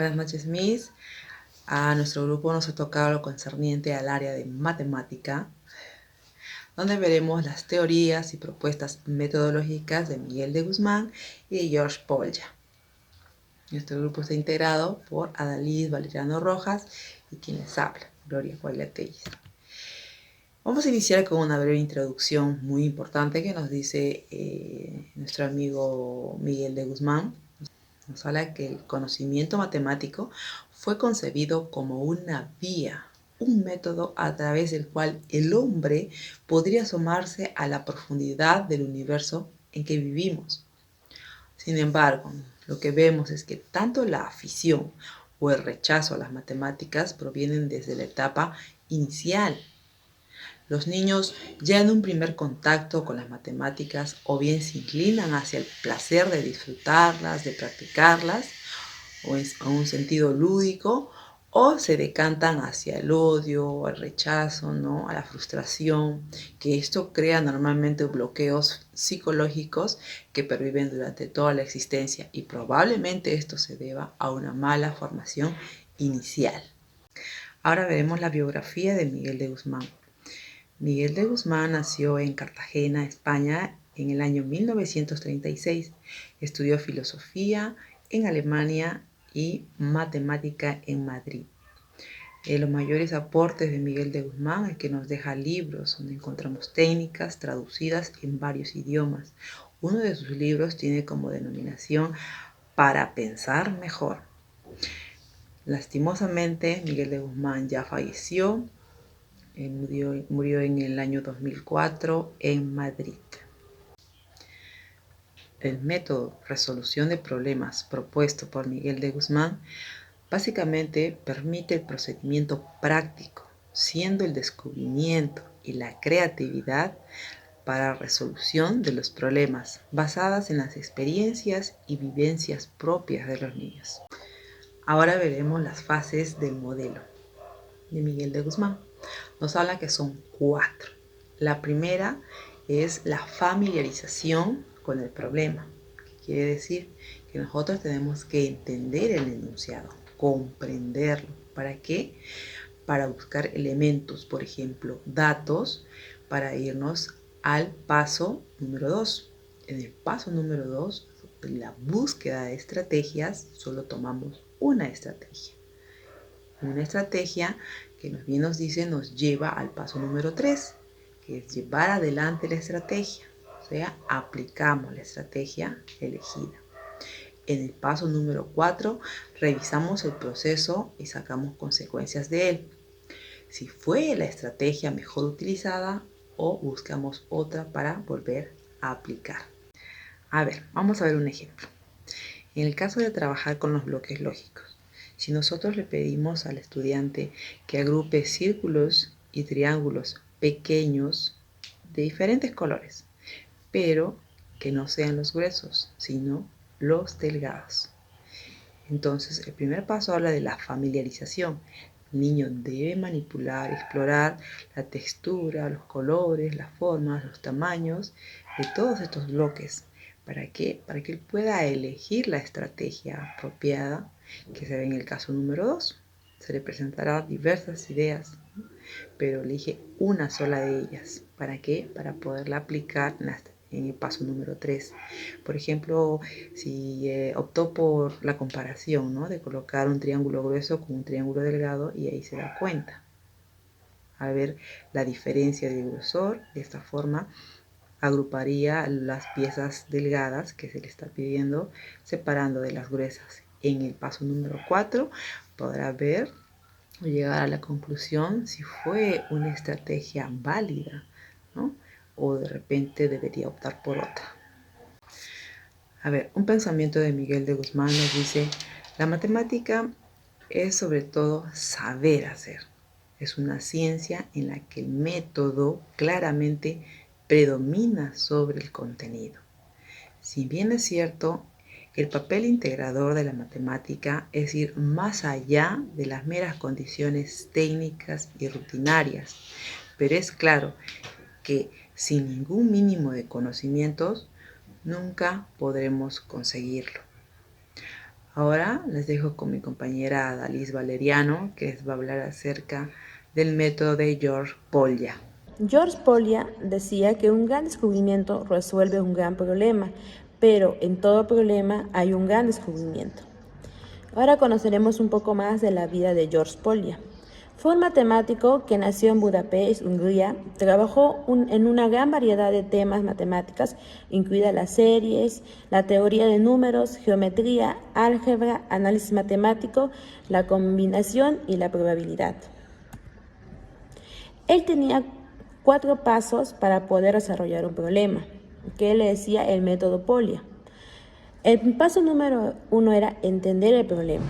Buenas noches, Miss. A nuestro grupo nos ha tocado lo concerniente al área de matemática, donde veremos las teorías y propuestas metodológicas de Miguel de Guzmán y de George Polya. Nuestro grupo está integrado por Adalid Valeriano Rojas y quien les habla, Gloria Guayla Telles. Vamos a iniciar con una breve introducción muy importante que nos dice nuestro amigo Miguel de Guzmán. Nos habla que el conocimiento matemático fue concebido como una vía, un método a través del cual el hombre podría asomarse a la profundidad del universo en que vivimos. Sin embargo, lo que vemos es que tanto la afición o el rechazo a las matemáticas provienen desde la etapa inicial. Los niños ya en un primer contacto con las matemáticas o bien se inclinan hacia el placer de disfrutarlas, de practicarlas, o en un sentido lúdico, o se decantan hacia el odio, el rechazo, ¿no? A la frustración, que esto crea normalmente bloqueos psicológicos que perviven durante toda la existencia y probablemente esto se deba a una mala formación inicial. Ahora veremos la biografía de Miguel de Guzmán. Miguel de Guzmán nació en Cartagena, España, en el año 1936. Estudió filosofía en Alemania y matemática en Madrid. Los mayores aportes de Miguel de Guzmán es que nos deja libros donde encontramos técnicas traducidas en varios idiomas. Uno de sus libros tiene como denominación Para pensar mejor. Lastimosamente, Miguel de Guzmán ya falleció. Murió en el año 2004 en Madrid. El método resolución de problemas propuesto por Miguel de Guzmán básicamente permite el procedimiento práctico, siendo el descubrimiento y la creatividad para resolución de los problemas basadas en las experiencias y vivencias propias de los niños. Ahora veremos las fases del modelo de Miguel de Guzmán. Nos habla que son 4. La primera es la familiarización con el problema. Quiere decir que nosotros tenemos que entender el enunciado, comprenderlo. ¿Para qué? Para buscar elementos, por ejemplo, datos, para irnos al paso número 2. En el paso número 2, la búsqueda de estrategias, solo tomamos una estrategia. Una estrategia que bien nos dice nos lleva al paso número 3, que es llevar adelante la estrategia, o sea, aplicamos la estrategia elegida. En el paso número 4, revisamos el proceso y sacamos consecuencias de él. Si fue la estrategia mejor utilizada o buscamos otra para volver a aplicar. A ver, vamos a ver un ejemplo. En el caso de trabajar con los bloques lógicos, si nosotros le pedimos al estudiante que agrupe círculos y triángulos pequeños de diferentes colores, pero que no sean los gruesos, sino los delgados. Entonces, el primer paso habla de la familiarización. El niño debe manipular, explorar la textura, los colores, las formas, los tamaños de todos estos bloques. ¿Para qué? Para que él pueda elegir la estrategia apropiada, que se ve en el caso número 2. Se le presentará diversas ideas, pero elige una sola de ellas. ¿Para qué? Para poderla aplicar en el paso número 3. Por ejemplo, si optó por la comparación, ¿no? De colocar un triángulo grueso con un triángulo delgado y ahí se da cuenta. Al ver la diferencia de grosor, de esta forma, agruparía las piezas delgadas que se le está pidiendo, separando de las gruesas. En el paso número 4 podrá ver o llegar a la conclusión si fue una estrategia válida, ¿no? O de repente debería optar por otra. A ver, un pensamiento de Miguel de Guzmán nos dice, la matemática es sobre todo saber hacer. Es una ciencia en la que el método claramente predomina sobre el contenido. Si bien es cierto, el papel integrador de la matemática es ir más allá de las meras condiciones técnicas y rutinarias, pero es claro que sin ningún mínimo de conocimientos nunca podremos conseguirlo. Ahora les dejo con mi compañera Dalis Valeriano, que va a hablar acerca del método de George Polya. George Polya decía que un gran descubrimiento resuelve un gran problema, pero en todo problema hay un gran descubrimiento. Ahora conoceremos un poco más de la vida de George Polya. Fue un matemático que nació en Budapest, Hungría. Trabajó en una gran variedad de temas matemáticas, incluidas las series, la teoría de números, geometría, álgebra, análisis matemático, la combinación y la probabilidad. Él tenía 4 pasos para poder desarrollar un problema, que él le decía el método Polya. El paso número 1 era entender el problema,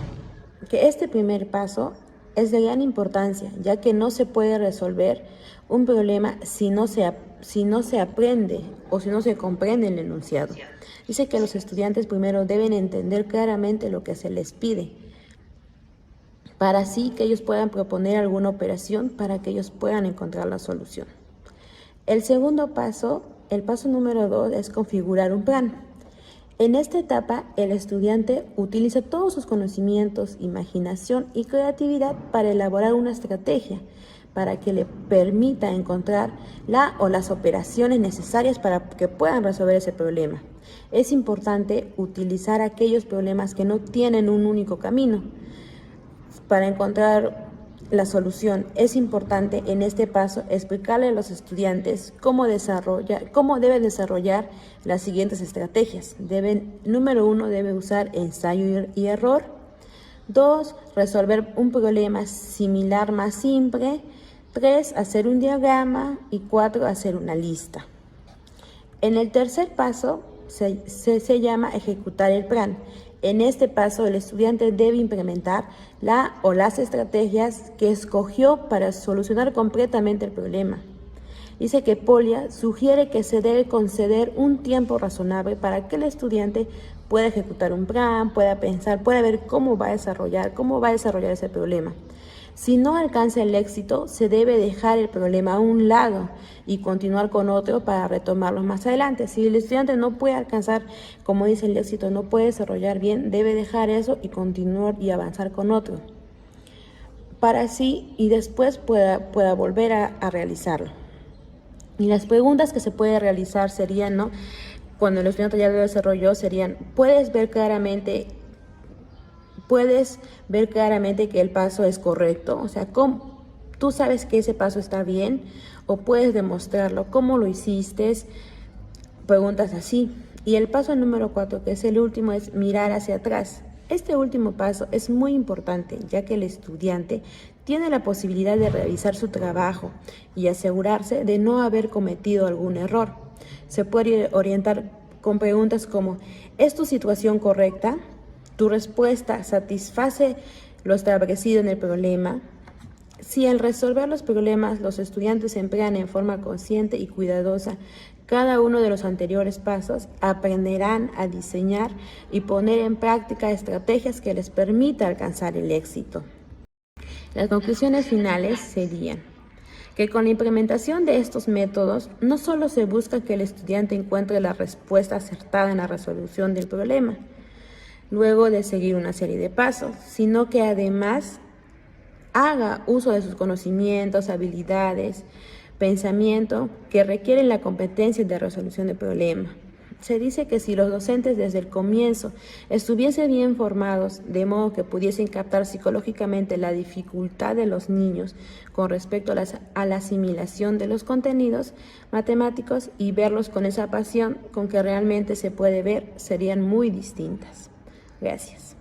que este primer paso es de gran importancia, ya que no se puede resolver un problema si no se aprende o si no se comprende el enunciado. Dice que los estudiantes primero deben entender claramente lo que se les pide, para así que ellos puedan proponer alguna operación para que ellos puedan encontrar la solución. El segundo paso, el paso número 2, es configurar un plan. En esta etapa, el estudiante utiliza todos sus conocimientos, imaginación y creatividad para elaborar una estrategia para que le permita encontrar la o las operaciones necesarias para que puedan resolver ese problema. Es importante utilizar aquellos problemas que no tienen un único camino. Para encontrar la solución, es importante en este paso explicarle a los estudiantes cómo deben desarrollar las siguientes estrategias. Número 1, debe usar ensayo y error. 2, resolver un problema similar más simple. 3, hacer un diagrama. Y 4, hacer una lista. En el tercer paso se llama ejecutar el plan. En este paso, el estudiante debe implementar la o las estrategias que escogió para solucionar completamente el problema. Dice que Polya sugiere que se debe conceder un tiempo razonable para que el estudiante pueda ejecutar un plan, pueda pensar, pueda ver cómo va a desarrollar ese problema. Si no alcanza el éxito, se debe dejar el problema a un lado y continuar con otro para retomarlo más adelante. Si el estudiante no puede alcanzar, como dice el éxito, no puede desarrollar bien, debe dejar eso y continuar y avanzar con otro, para así y después pueda volver a realizarlo. Y las preguntas que se puede realizar serían, ¿no? Cuando el estudiante ya lo desarrolló, serían, ¿puedes ver claramente que el paso es correcto? O sea, ¿cómo tú sabes que ese paso está bien? ¿O puedes demostrarlo? ¿Cómo lo hiciste? Preguntas así. Y el paso número 4, que es el último, es mirar hacia atrás. Este último paso es muy importante, ya que el estudiante tiene la posibilidad de revisar su trabajo y asegurarse de no haber cometido algún error. Se puede orientar con preguntas como, ¿es tu situación correcta? ¿Tu respuesta satisface lo establecido en el problema? Si al resolver los problemas los estudiantes emplean en forma consciente y cuidadosa cada uno de los anteriores pasos, aprenderán a diseñar y poner en práctica estrategias que les permita alcanzar el éxito. Las conclusiones finales serían que con la implementación de estos métodos no solo se busca que el estudiante encuentre la respuesta acertada en la resolución del problema, luego de seguir una serie de pasos, sino que además haga uso de sus conocimientos, habilidades, pensamiento que requieren la competencia de resolución de problemas. Se dice que si los docentes desde el comienzo estuviesen bien formados, de modo que pudiesen captar psicológicamente la dificultad de los niños con respecto a la asimilación de los contenidos matemáticos y verlos con esa pasión con que realmente se puede ver, serían muy distintas. Gracias.